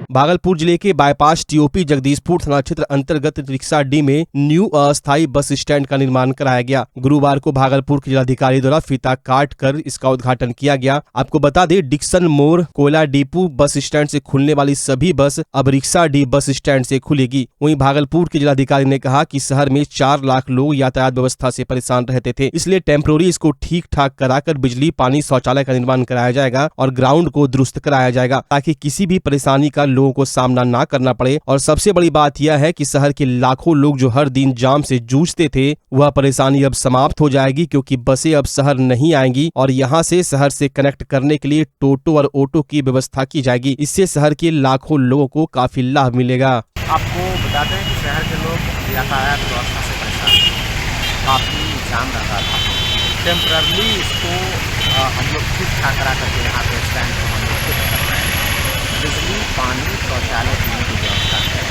भागलपुर जिले के bypass TOP Jagdishpur थाना क्षेत्र अंतर्गत रिक्शा डी में न्यू अस्थायी बस स्टैंड का निर्माण कराया गया। गुरुवार को भागलपुर के जिलाधिकारी द्वारा फीता काट कर इसका उद्घाटन किया गया। आपको बता दें, डिक्सन मोड़ कोयला डिपो बस स्टैंड से खुलने वाली सभी बस अब रिक्शा डी बस स्टैंड से खुलेगी। वहीं भागलपुर के जिलाधिकारी ने कहा कि शहर में 4 लाख लोग यातायात व्यवस्था से परेशान रहते थे, इसलिए टेम्पोररी इसको ठीक ठाक कराकर बिजली, पानी, शौचालय का निर्माण कराया जाएगा और ग्राउंड को दुरुस्त कराया जाएगा ताकि किसी भी परेशानी का लोगों को सामना ना करना पड़े। और सबसे बड़ी बात यह है कि शहर के लाखों लोग जो हर दिन जाम से जूझते थे, वह परेशानी अब समाप्त हो जाएगी क्योंकि बसें अब शहर नहीं आएंगी और यहाँ से शहर से कनेक्ट करने के लिए टोटो और ऑटो की व्यवस्था की जाएगी। इससे शहर के लाखों लोगों को काफी लाभ मिलेगा। आपको बताते हैं कि शहर के लोग यातायात व्यवस्था से परेशान हैं, काफ़ी जाम रहता था। टेम्पररी इसको हम लोग ठीक ठाक करा करके यहाँ पे स्टैंड को हम लोग ठीक कर रहे हैं। बिजली, पानी, शौचालय पीने की व्यवस्था है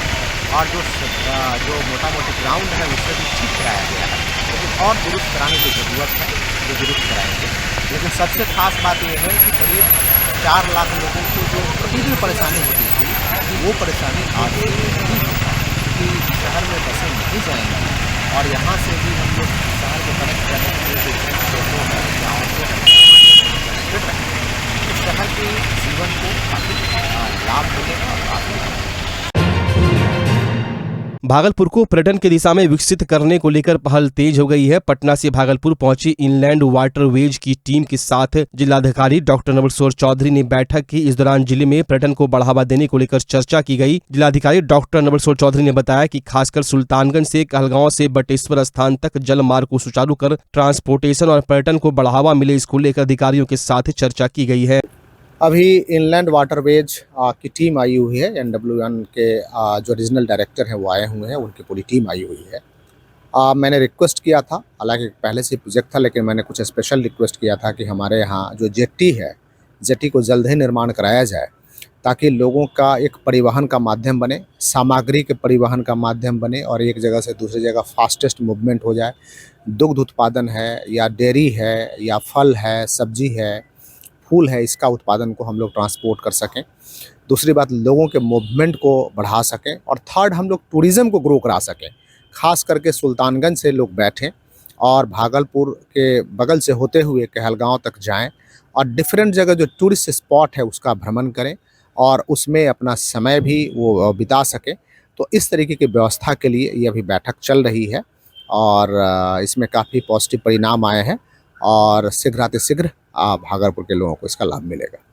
और जो मोटा मोटी ग्राउंड है उसे भी ठीक कराया गया है, लेकिन और दुरुस्त कराने की ज़रूरत है, जो दुरुस्त कराएंगे। लेकिन सबसे खास बात यह है कि करीब 4 लाख लोगों को जो प्रतिदिन परेशानी होती थी, वो परेशानी आज नहीं होता क्योंकि शहर में बसें नहीं जाएंगी और यहाँ से भी हम लोग शहर को कनेक्ट करने के लिए टोटो है या ऑटो है कनेक्टेड रहेंगे। तो शहर के जीवन को काफ़ी लाभ मिलेगा और काफ़ी भागलपुर को पर्यटन की दिशा में विकसित करने को लेकर पहल तेज हो गई है। पटना से भागलपुर पहुंची इनलैंड वाटरवेज की टीम के साथ जिलाधिकारी डॉक्टर नवल किशोर चौधरी ने बैठक की। इस दौरान जिले में पर्यटन को बढ़ावा देने को लेकर चर्चा की गई। जिलाधिकारी डॉक्टर नवल किशोर चौधरी ने बताया कि खासकर सुल्तानगंज से कहलगांव से बटेश्वर स्थान तक जल मार्ग को सुचारू कर ट्रांसपोर्टेशन और पर्यटन को बढ़ावा मिले, इसको लेकर अधिकारियों के साथ चर्चा की गई है। अभी इनलैंड वाटरवेज की टीम आई हुई है। NW1 के जो रीजनल डायरेक्टर हैं वो आए हुए हैं, उनकी पूरी टीम आई हुई है। मैंने रिक्वेस्ट किया था, हालांकि पहले से प्रोजेक्ट था, लेकिन मैंने कुछ स्पेशल रिक्वेस्ट किया था कि हमारे यहाँ जो जेट्टी है, जेट्टी को जल्द ही निर्माण कराया जाए ताकि लोगों का एक परिवहन का माध्यम बने, सामग्री के परिवहन का माध्यम बने और एक जगह से दूसरी जगह फास्टेस्ट मूवमेंट हो जाए। दुग्ध उत्पादन है या डेयरी है या फल है, सब्जी है, फूल है, इसका उत्पादन को हम लोग ट्रांसपोर्ट कर सकें। दूसरी बात, लोगों के मूवमेंट को बढ़ा सकें और थर्ड, हम लोग टूरिज़्म को ग्रो करा सकें। खास करके सुल्तानगंज से लोग बैठें और भागलपुर के बगल से होते हुए कहलगांव तक जाएं और डिफरेंट जगह जो टूरिस्ट स्पॉट है उसका भ्रमण करें और उसमें अपना समय भी वो बिता सकें। तो इस तरीके की व्यवस्था के लिए ये अभी बैठक चल रही है और इसमें काफ़ी पॉजिटिव परिणाम आए हैं और शीघ्रातिशीघ्र भागलपुर के लोगों को इसका लाभ मिलेगा।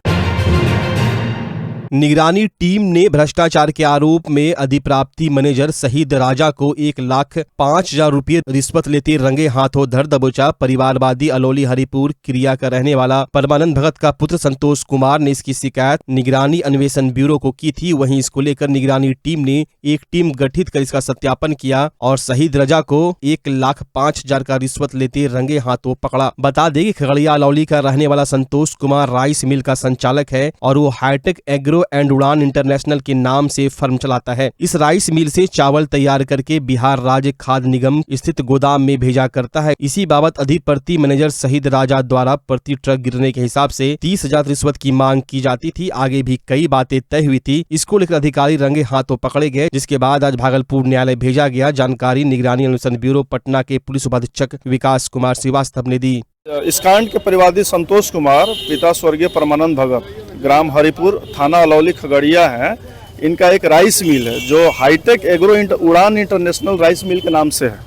निगरानी टीम ने भ्रष्टाचार के आरोप में अधिप्राप्ति मैनेजर शहीद राजा को 1,05,000 रुपये रिश्वत लेते रंगे हाथों धर दबोचा। परिवारवादी अलौली हरिपुर क्रिया का रहने वाला परमानंद भगत का पुत्र संतोष कुमार ने इसकी शिकायत निगरानी अन्वेषण ब्यूरो को की थी। वहीं इसको लेकर निगरानी टीम ने एक टीम गठित कर इसका सत्यापन किया और शहीद राजा को 1,05,000 का रिश्वत लेते रंगे हाथों पकड़ा। बता दें कि खगड़िया अलौली का रहने वाला संतोष कुमार राइस मिल का संचालक है और वो हाईटेक एग्रो एंड उड़ान इंटरनेशनल के नाम से फर्म चलाता है। इस राइस मिल से चावल तैयार करके बिहार राज्य खाद्य निगम स्थित गोदाम में भेजा करता है। इसी बाबत अधिप्रति मैनेजर शहीद राजा द्वारा प्रति ट्रक गिरने के हिसाब से 30,000 रिश्वत की मांग की जाती थी। आगे भी कई बातें तय हुई थी। इसको लेकर अधिकारी रंगे हाथों पकड़े गए, जिसके बाद आज भागलपुर न्यायालय भेजा गया। जानकारी निगरानी अन्वेषण ब्यूरो पटना के पुलिस उपाधीक्षक विकास कुमार श्रीवास्तव ने दी। इस कांड के परिवादी संतोष कुमार, पिता स्वर्गीय परमानंद भगत, ग्राम हरिपुर, थाना अलौली, खगड़िया है। इनका एक राइस मिल है जो हाईटेक एग्रो उड़ान इंटरनेशनल राइस मिल के नाम से है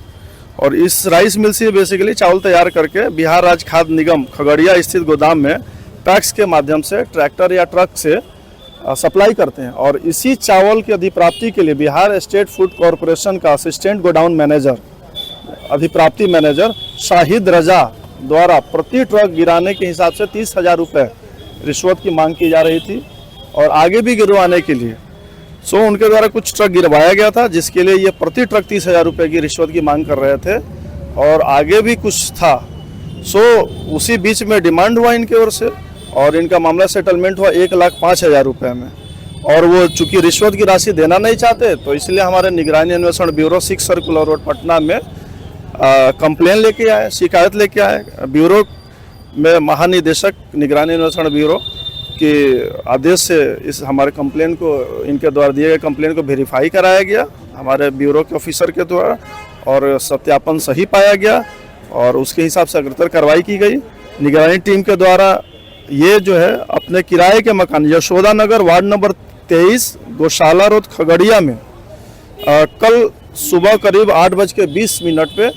और इस राइस मिल से बेसिकली चावल तैयार करके बिहार राज्य खाद्य निगम खगड़िया स्थित गोदाम में पैक्स के माध्यम से ट्रैक्टर या ट्रक से सप्लाई करते हैं। और इसी चावल की अधिप्राप्ति के लिए बिहार स्टेट फूड कॉरपोरेशन का असिस्टेंट गोडाउन मैनेजर, अधिप्राप्ति मैनेजर शाहिद रजा द्वारा प्रति ट्रक गिराने के हिसाब से 30,000 रुपये रिश्वत की मांग की जा रही थी और आगे भी गिरवाने के लिए उनके द्वारा कुछ ट्रक गिरवाया गया था, जिसके लिए ये प्रति ट्रक 30,000 रुपये की रिश्वत की मांग कर रहे थे और आगे भी कुछ था। उसी बीच में डिमांड हुआ इनकी ओर से और इनका मामला सेटलमेंट हुआ 1,05,000 रुपये में और वो चूंकि रिश्वत की राशि देना नहीं चाहते तो इसलिए हमारे निगरानी अन्वेषण ब्यूरो 6 सर्कुलर रोड पटना में कंप्लेन लेके आए, शिकायत लेके आए। ब्यूरो में महानिदेशक निगरानी अन्वेषण ब्यूरो के आदेश से इस हमारे कंप्लेन को, इनके द्वारा दिए गए कंप्लेन को वेरीफाई कराया गया हमारे ब्यूरो के ऑफिसर के द्वारा, और सत्यापन सही पाया गया और उसके हिसाब से अग्रतर कार्रवाई की गई। निगरानी टीम के द्वारा ये जो है अपने किराए के मकान यशोदा नगर वार्ड नंबर 23 गौशाला रोड खगड़िया में कल सुबह करीब 8:20 पे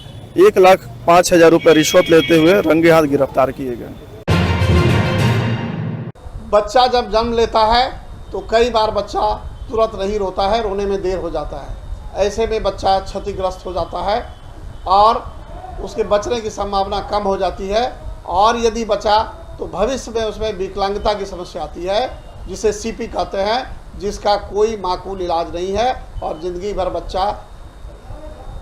1,05,000 रुपये रिश्वत लेते हुए रंगे हाथ गिरफ्तार किए गए। बच्चा जब जन्म लेता है तो कई बार बच्चा तुरंत नहीं रोता है, रोने में देर हो जाता है। ऐसे में बच्चा क्षतिग्रस्त हो जाता है और उसके बचने की संभावना कम हो जाती है, और यदि बचा तो भविष्य में उसमें विकलांगता की समस्या आती है, जिसे सीपी कहते हैं, जिसका कोई माकूल इलाज नहीं है और ज़िंदगी भर बच्चा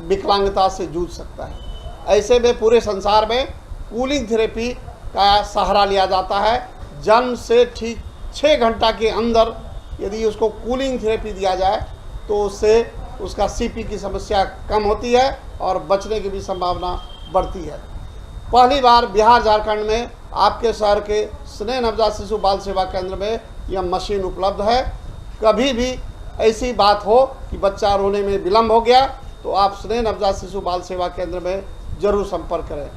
विकलांगता से जूझ सकता है। ऐसे में पूरे संसार में कूलिंग थेरेपी का सहारा लिया जाता है। जन्म से ठीक 6 घंटा के अंदर यदि उसको कूलिंग थेरेपी दिया जाए तो उससे उसका सीपी की समस्या कम होती है और बचने की भी संभावना बढ़ती है। पहली बार बिहार झारखंड में आपके शहर के स्नेह नवजात शिशु बाल सेवा केंद्र में यह मशीन उपलब्ध है। कभी भी ऐसी बात हो कि बच्चा रोने में विलम्ब हो गया तो आप स्नेह नवजात शिशु बाल सेवा केंद्र में जरूर संपर्क करें।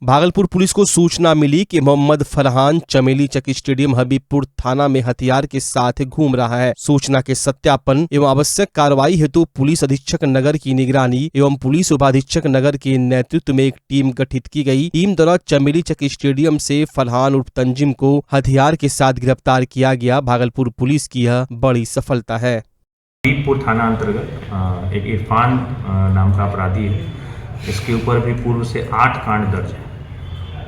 भागलपुर पुलिस को सूचना मिली कि मोहम्मद फरहान चमेली चक स्टेडियम हबीबपुर थाना में हथियार के साथ घूम रहा है। सूचना के सत्यापन एवं आवश्यक कार्रवाई हेतु पुलिस अधीक्षक नगर की निगरानी एवं पुलिस उपाधीक्षक नगर के नेतृत्व में एक टीम गठित की गई। टीम द्वारा चमेली चक स्टेडियम से फरहान उर्फ तंजिम को हथियार के साथ गिरफ्तार किया गया। भागलपुर पुलिस की यह बड़ी सफलता है। हबीबपुर थाना अंतर्गत एक इरफान नाम का अपराधी है। इसके ऊपर भी पूर्व से 8 कांड दर्ज है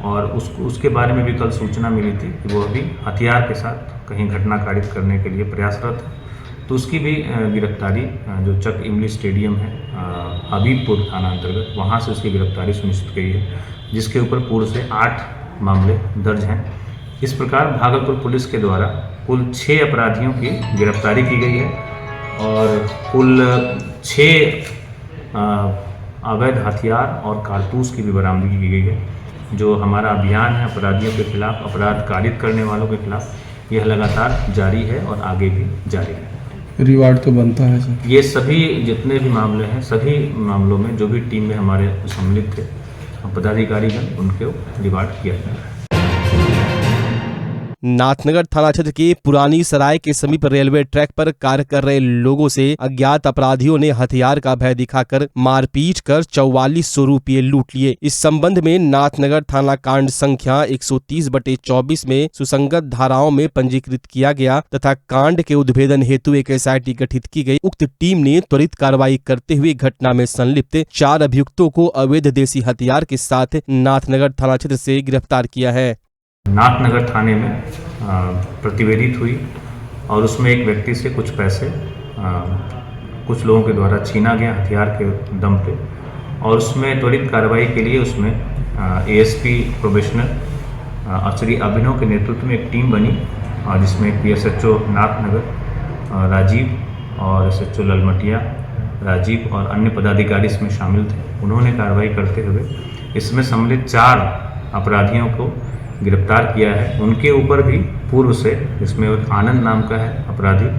और उसके बारे में भी कल सूचना मिली थी कि वो अभी हथियार के साथ कहीं घटना कारित करने के लिए प्रयासरत है। तो उसकी भी गिरफ्तारी जो चक इमली स्टेडियम है हबीबपुर थाना अंतर्गत, वहाँ से उसकी गिरफ्तारी सुनिश्चित की है, जिसके ऊपर पूर्व से 8 मामले दर्ज हैं। इस प्रकार भागलपुर पुलिस के द्वारा कुल 6 अपराधियों की गिरफ्तारी की गई है और कुल 6 अवैध हथियार और कारतूस की भी बरामदगी की गई है। जो हमारा अभियान है अपराधियों के खिलाफ, अपराध कारित करने वालों के खिलाफ, यह लगातार जारी है और आगे भी जारी है। रिवार्ड तो बनता है सर? ये सभी जितने भी मामले हैं, सभी मामलों में जो भी टीम में हमारे सम्मिलित थे पदाधिकारीगण, उनको रिवार्ड किया जा रहा है। नाथनगर थाना क्षेत्र के पुरानी सराय के समीप रेलवे ट्रैक पर कार्य कर रहे लोगों से अज्ञात अपराधियों ने हथियार का भय दिखाकर मारपीट कर 4400 रुपये लूट लिए। इस संबंध में नाथनगर थाना कांड संख्या 130/24 में सुसंगत धाराओं में पंजीकृत किया गया तथा कांड के उद्भेदन हेतु एक SIT गठित की गई। उक्त टीम ने त्वरित कार्रवाई करते हुए घटना में संलिप्त 4 अभियुक्तों को अवैध देसी हथियार के साथ नाथनगर थाना क्षेत्र से गिरफ्तार किया है। नाथनगर थाने में प्रतिवेदित हुई और उसमें एक व्यक्ति से कुछ पैसे कुछ लोगों के द्वारा छीना गया हथियार के दम पे, और उसमें त्वरित कार्रवाई के लिए उसमें ASP प्रोबेशनर श्री अभिनव के नेतृत्व में एक टीम बनी, जिसमें PSHO नाथनगर राजीव और SHO ललमटिया राजीव और अन्य पदाधिकारी इसमें शामिल थे। उन्होंने कार्रवाई करते हुए इसमें सम्मिलित 4 अपराधियों को गिरफ्तार किया है। उनके ऊपर भी पूर्व से, इसमें आनंद नाम का है अपराधी,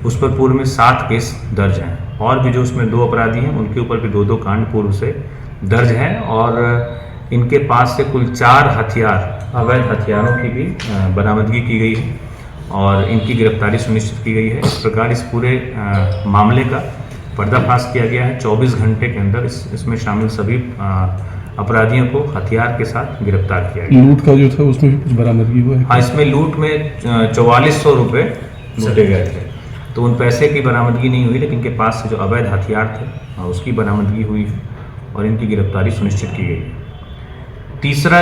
उस पर पूर्व में 7 केस दर्ज हैं और भी जो उसमें 2 अपराधी हैं उनके ऊपर भी 2-2 कांड पूर्व से दर्ज हैं और इनके पास से कुल 4 हथियार, अवैध हथियारों की भी बरामदगी की गई है और इनकी गिरफ्तारी सुनिश्चित की गई है। इस प्रकार इस पूरे मामले का पर्दाफाश किया गया है। 24 घंटे के अंदर इसमें शामिल सभी अपराधियों को हथियार के साथ गिरफ्तार किया गया। लूट का जो था उसमें भी कुछ बरामदगी हुआ है? हाँ, इसमें लूट में 4400 रुपये लूटे गए थे, तो उन पैसे की बरामदगी नहीं हुई, लेकिन इनके पास से जो अवैध हथियार थे उसकी बरामदगी हुई है और इनकी गिरफ्तारी सुनिश्चित की गई है। तीसरा,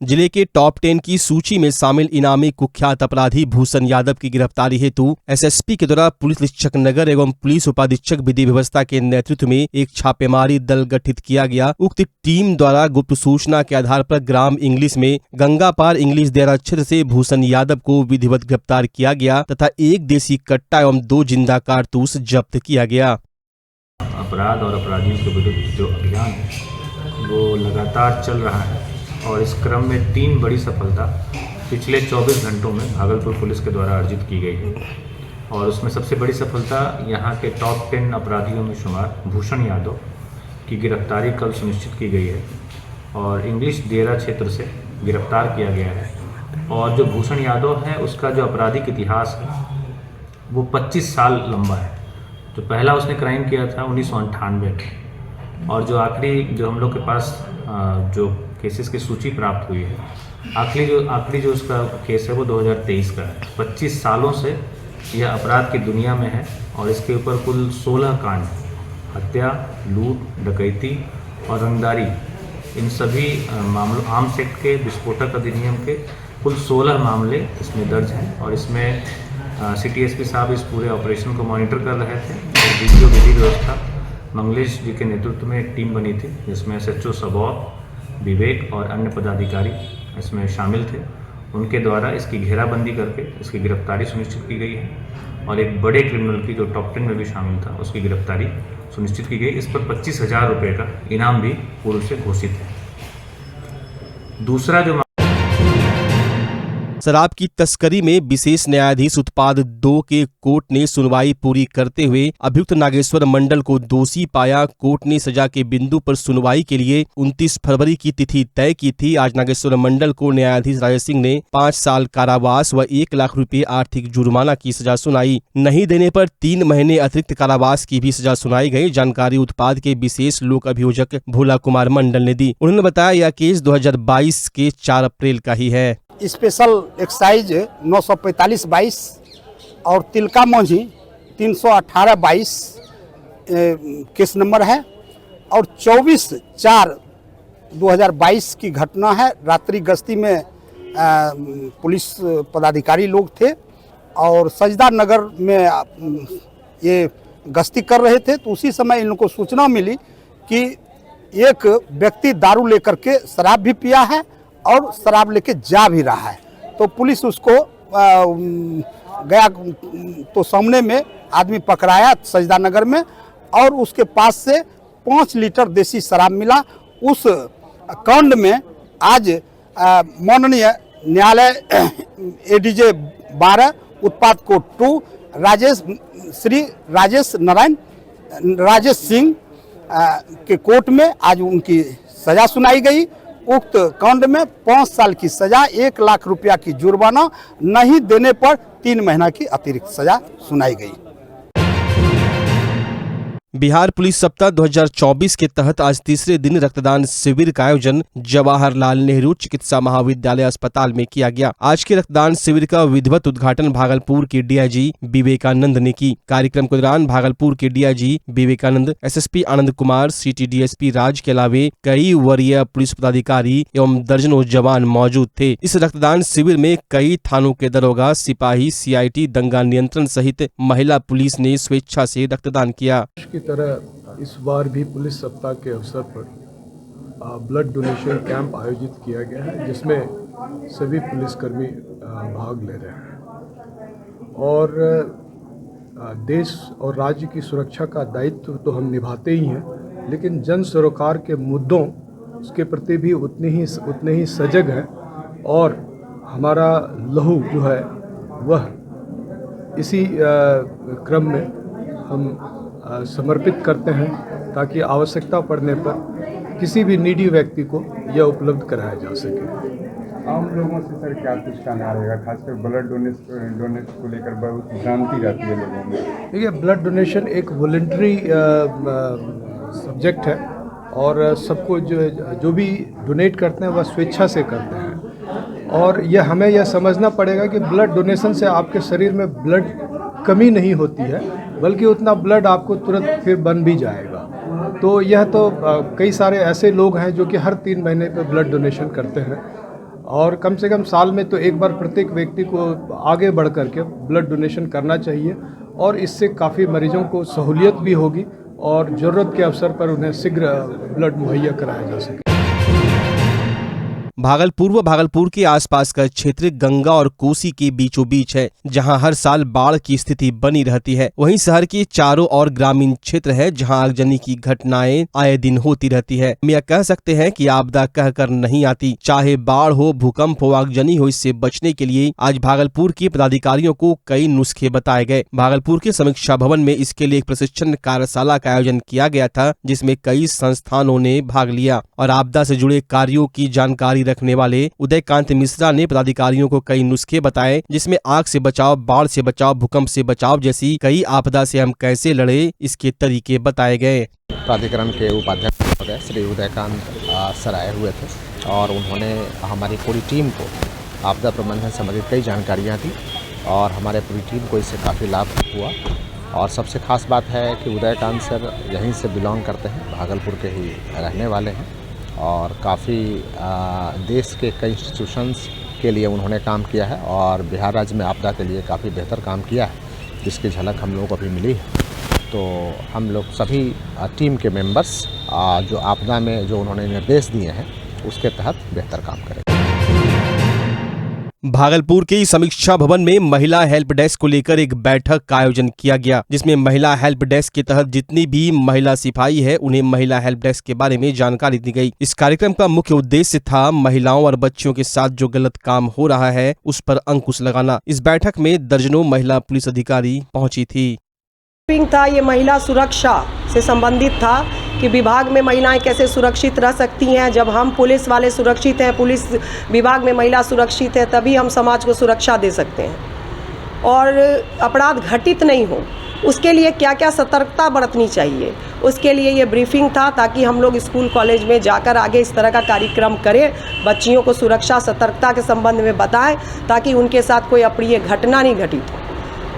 जिले के टॉप 10 की सूची में शामिल इनामी कुख्यात अपराधी भूषण यादव की गिरफ्तारी हेतु SSP के द्वारा पुलिस अधीक्षक नगर एवं पुलिस उपाधीक्षक विधि व्यवस्था के नेतृत्व में एक छापेमारी दल गठित किया गया। उक्त टीम द्वारा गुप्त सूचना के आधार पर ग्राम इंग्लिश में गंगा पार इंग्लिश देरा क्षेत्र से भूषण यादव को विधिवत गिरफ्तार किया गया तथा 1 देसी कट्टा एवं 2 जिंदा कारतूस जब्त किया गया। अपराध और अपराधियों के विरुद्ध जो अभियान है वो लगातार चल रहा है और इस क्रम में 3 बड़ी सफलता पिछले 24 घंटों में भागलपुर पुलिस के द्वारा अर्जित की गई है। और उसमें सबसे बड़ी सफलता यहाँ के टॉप 10 अपराधियों में शुमार भूषण यादव की गिरफ्तारी कल सुनिश्चित की गई है और इंग्लिश दियरा क्षेत्र से गिरफ्तार किया गया है। और जो भूषण यादव है उसका जो आपराधिक इतिहास है वो 25 साल लंबा है। जो पहला उसने क्राइम किया था 1998 में और जो आखिरी जो हम लोग के पास जो केसेस की सूची प्राप्त हुई है आखिरी जो उसका केस है वो 2023 का है। 25 सालों से यह अपराध की दुनिया में है और इसके ऊपर कुल 16 कांड, हत्या, लूट, डकैती और रंगदारी, इन सभी मामलों आर्म्स एक्ट के, विस्फोटक अधिनियम के कुल 16 मामले इसमें दर्ज हैं। और इसमें सिटी एसपी साहब इस पूरे ऑपरेशन को मॉनिटर कर रहे थे और वीडियो विधि व्यवस्था मंगलेश जी के नेतृत्व में एक टीम बनी थी जिसमें SHO सबौर, विवेक और अन्य पदाधिकारी इसमें शामिल थे। उनके द्वारा इसकी घेराबंदी करके इसकी गिरफ्तारी सुनिश्चित की गई है और एक बड़े क्रिमिनल की जो टॉप 10 में भी शामिल था उसकी गिरफ्तारी सुनिश्चित की गई। इस पर 25,000 रुपये का इनाम भी पूर्व से घोषित है। दूसरा जो शराब की तस्करी में विशेष न्यायाधीश उत्पाद 2 के कोर्ट ने सुनवाई पूरी करते हुए अभियुक्त नागेश्वर मंडल को दोषी पाया। कोर्ट ने सजा के बिंदु पर सुनवाई के लिए 29 फरवरी की तिथि तय की थी। आज नागेश्वर मंडल को न्यायाधीश राजेश सिंह ने 5 साल कारावास व 1 लाख रुपए आर्थिक जुर्माना की सजा सुनाई। नहीं देने पर 3 महीने अतिरिक्त कारावास की भी सजा सुनाई गई। जानकारी उत्पाद के विशेष लोक अभियोजक भोला कुमार मंडल ने दी। उन्होंने बताया यह केस 2022 के 4 अप्रैल का ही है। स्पेशल एक्साइज 945/22 और तिलका मौझी 318/22 केस नंबर है और 24/4/2022 की घटना है। रात्रि गश्ती में पुलिस पदाधिकारी लोग थे और सजदा नगर में ये गश्ती कर रहे थे तो उसी समय इन लोगों को सूचना मिली कि एक व्यक्ति दारू लेकर के शराब भी पिया है और शराब लेके जा भी रहा है। तो पुलिस उसको गया तो सामने में आदमी पकड़ाया सजदा नगर में और उसके पास से 5 लीटर देसी शराब मिला। उस कांड में आज माननीय न्यायालय ADJ 12 उत्पाद कोर्ट 2 श्री राजेश सिंह के कोर्ट में आज उनकी सजा सुनाई गई। उक्त कांड में 5 साल की सजा, 1 लाख रुपया की जुर्माना, नहीं देने पर 3 महीना की अतिरिक्त सजा सुनाई गई। बिहार पुलिस सप्ताह 2024 के तहत आज तीसरे दिन रक्तदान शिविर का आयोजन जवाहरलाल नेहरू चिकित्सा महाविद्यालय अस्पताल में किया गया। आज के रक्तदान शिविर का विधिवत उद्घाटन भागलपुर के DIG विवेकानंद ने की। कार्यक्रम के दौरान भागलपुर के DIG Vivekananda, SSP Anand Kumar, City DSP राज के अलावे कई वरीय पुलिस पदाधिकारी एवं दर्जनों जवान मौजूद थे। इस रक्तदान शिविर में कई थानों के दरोगा, सिपाही, CIT, दंगा नियंत्रण सहित महिला पुलिस ने स्वेच्छा से रक्तदान किया। की तरह इस बार भी पुलिस सप्ताह के अवसर पर ब्लड डोनेशन कैंप आयोजित किया गया है जिसमें सभी पुलिसकर्मी भाग ले रहे हैं और देश और राज्य की सुरक्षा का दायित्व तो हम निभाते ही हैं, लेकिन जन सरोकार के मुद्दों उसके प्रति भी उतने ही सजग हैं और हमारा लहू जो है वह इसी क्रम में हम समर्पित करते हैं ताकि आवश्यकता पड़ने पर किसी भी नीडी व्यक्ति को यह उपलब्ध कराया जा सके। आम लोगों से सर क्या कुछ कहना रहेगा, खासकर ब्लड डोनेट को लेकर बहुत भ्रांति रहती है लोगों में? देखिए, ब्लड डोनेशन एक वॉलंटरी सब्जेक्ट है और सबको जो भी डोनेट करते हैं वह स्वेच्छा से करते हैं और हमें यह समझना पड़ेगा कि ब्लड डोनेशन से आपके शरीर में ब्लड कमी नहीं होती है, बल्कि उतना ब्लड आपको तुरंत फिर बन भी जाएगा। तो यह तो कई सारे ऐसे लोग हैं जो कि हर 3 महीने पे ब्लड डोनेशन करते हैं और कम से कम साल में तो एक बार प्रत्येक व्यक्ति को आगे बढ़ करके ब्लड डोनेशन करना चाहिए और इससे काफ़ी मरीजों को सहूलियत भी होगी और ज़रूरत के अवसर पर उन्हें शीघ्र ब्लड मुहैया कराया जा सके। भागलपुर व भागलपुर के आसपास का क्षेत्र गंगा और कोसी के बीचों बीच है, जहां हर साल बाढ़ की स्थिति बनी रहती है। वहीं शहर के चारों ओर ग्रामीण क्षेत्र है, जहां आगजनी की घटनाएं आए दिन होती रहती है। हम यह कह सकते हैं कि आपदा कहकर नहीं आती, चाहे बाढ़ हो, भूकंप हो, आगजनी हो। इससे बचने के लिए आज भागलपुर के पदाधिकारियों को कई नुस्खे बताए गए। भागलपुर के समीक्षा भवन में इसके लिए एक प्रशिक्षण कार्यशाला का आयोजन किया गया था, जिसमें कई संस्थानों ने भाग लिया और आपदा से जुड़े कार्यों की जानकारी रखने वाले उदयकांत मिश्रा ने पदाधिकारियों को कई नुस्खे बताए, जिसमें आग से बचाव, बाढ़ से बचाव, भूकंप से बचाव जैसी कई आपदा से हम कैसे लड़े, इसके तरीके बताए गए। प्राधिकरण के उपाध्यक्ष श्री उदयकांत सर आए हुए थे और उन्होंने हमारी पूरी टीम को आपदा प्रबंधन संबंधित कई जानकारियाँ दी और हमारे पूरी टीम को इससे काफ़ी लाभ हुआ। और सबसे खास बात है कि उदयकांत सर यहीं से बिलोंग करते हैं, भागलपुर के ही रहने वाले हैं और काफ़ी देश के कई इंस्टीट्यूशंस के लिए उन्होंने काम किया है और बिहार राज्य में आपदा के लिए काफ़ी बेहतर काम किया है, जिसकी झलक हम लोगों को अभी मिली है। तो हम लोग सभी टीम के मेंबर्स जो आपदा में जो उन्होंने निर्देश दिए हैं उसके तहत बेहतर काम करेंगे। भागलपुर के समीक्षा भवन में महिला हेल्प डेस्क को लेकर एक बैठक का आयोजन किया गया, जिसमें महिला हेल्प डेस्क के तहत जितनी भी महिला सिपाही है उन्हें महिला हेल्प डेस्क के बारे में जानकारी दी गई। इस कार्यक्रम का मुख्य उद्देश्य था महिलाओं और बच्चियों के साथ जो गलत काम हो रहा है उस पर अंकुश लगाना। इस बैठक में दर्जनों महिला पुलिस अधिकारी पहुंची थी। था ये महिला सुरक्षा से संबंधित था कि विभाग में महिलाएं कैसे सुरक्षित रह सकती हैं। जब हम पुलिस वाले सुरक्षित हैं, पुलिस विभाग में महिला सुरक्षित है, तभी हम समाज को सुरक्षा दे सकते हैं और अपराध घटित नहीं हो। उसके लिए क्या क्या सतर्कता बरतनी चाहिए, उसके लिए ये ब्रीफिंग था, ताकि हम लोग स्कूल कॉलेज में जाकर आगे इस तरह का कार्यक्रम करें, बच्चियों को सुरक्षा सतर्कता के संबंध में बताएं, ताकि उनके साथ कोई अप्रिय घटना नहीं घटित हो।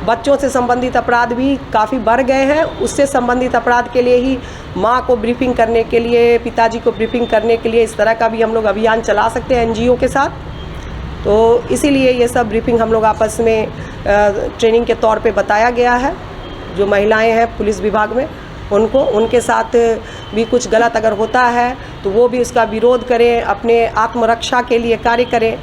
बच्चों से संबंधित अपराध भी काफ़ी बढ़ गए हैं, उससे संबंधित अपराध के लिए ही माँ को ब्रीफिंग करने के लिए, पिताजी को ब्रीफिंग करने के लिए इस तरह का भी हम लोग अभियान चला सकते हैं एनजीओ के साथ। तो इसीलिए ये सब ब्रीफिंग हम लोग आपस में ट्रेनिंग के तौर पे बताया गया है। जो महिलाएं हैं पुलिस विभाग में उनको, उनके साथ भी कुछ गलत अगर होता है तो वो भी उसका विरोध करें, अपने आत्मरक्षा के लिए कार्य करें।